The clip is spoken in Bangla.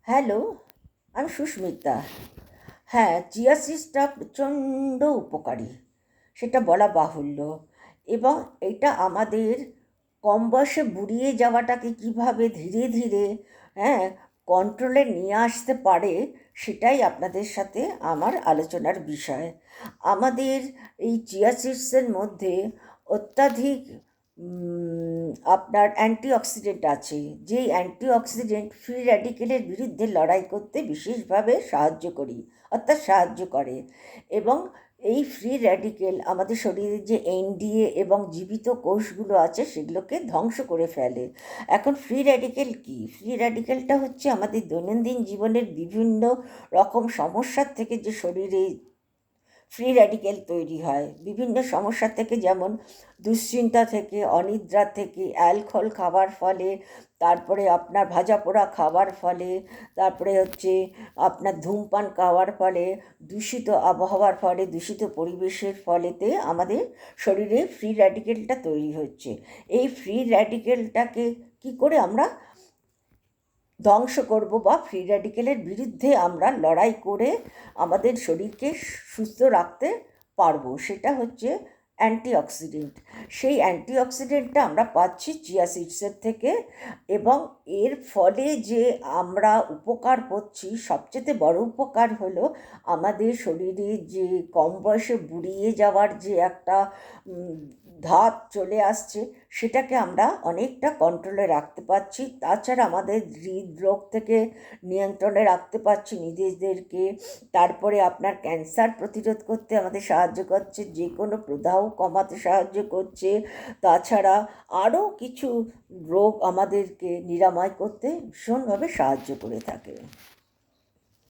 হ্যালো, আমি সুস্মিতা। হ্যাঁ, চিয়া সিডসটা প্রচণ্ড উপকারী, সেটা বলা বাহুল্য। এবং এটা আমাদের কম বয়সে বুড়িয়ে যাওয়াটাকে কীভাবে ধীরে ধীরে হ্যাঁ কন্ট্রোলে নিয়ে আসতে পারে, সেটাই আপনাদের সাথে আমার আলোচনার বিষয়। আমাদের এই চিয়া সিডসের মধ্যে অত্যাধিক আপনার অ্যান্টিঅক্সিডেন্ট আছে, যেই অ্যান্টিঅক্সিডেন্ট ফ্রি র্যাডিকেলের বিরুদ্ধে লড়াই করতে বিশেষভাবে সাহায্য করে। এবং এই ফ্রি র্যাডিকেল আমাদের শরীরে যে এনডিএ এবং জীবিত কোষগুলো আছে সেগুলোকে ধ্বংস করে ফেলে। এখন ফ্রি র্যাডিকেল কি? ফ্রি র্যাডিকেলটা হচ্ছে আমাদের দৈনন্দিন জীবনের বিভিন্ন রকম সমস্যার থেকে যে শরীরে ফ্রি র্যাডিকেল তৈরি হয়, বিভিন্ন সমস্যা থেকে, যেমন দুশ্চিন্তা থেকে, অনিদ্রা থেকে, অ্যালকোহল খাওয়ার ফলে, তারপরে আপনার ভাজা পোড়া খাওয়ার ফলে, তারপরে হচ্ছে আপনার ধূমপান খাওয়ার ফলে, দূষিত আবহাওয়ার ফলে, দূষিত পরিবেশের ফলেতে আমাদের শরীরে ফ্রি র্যাডিকেলটা তৈরি হচ্ছে। এই ফ্রি র্যাডিকেলটাকে কি করে আমরা ধ্বংস করব বা ফ্রি র্যাডিকেলের বিরুদ্ধে আমরা লড়াই করে আমাদের শরীরকে সুস্থ রাখতে পারবো, সেটা হচ্ছে অ্যান্টিঅক্সিডেন্ট। সেই অ্যান্টিঅক্সিডেন্টটা আমরা পাচ্ছি চিয়া সিডসের থেকে। এবং এর ফলে যে আমরা উপকার পাচ্ছি, সবচেয়ে বড় উপকার হলো আমাদের শরীরে যে কম বয়সে বুড়িয়ে যাওয়ার যে একটা ধাত চলে আসছে, সেটাকে আমরা অনেকটা কন্ট্রোলে রাখতে পারছি। তাছাড়া আমাদের হৃদরোগ থেকে নিয়ন্ত্রণে রাখতে পারছি নিজেদেরকে। তারপরে আপনার ক্যান্সার প্রতিরোধ করতে আমাদের সাহায্য করছে, যে কোনো প্রদাহ কমাতে সাহায্য করছে। তাছাড়া আরও কিছু রোগ আমাদেরকে নিরাময় করতে ভীষণভাবে সাহায্য করে থাকে।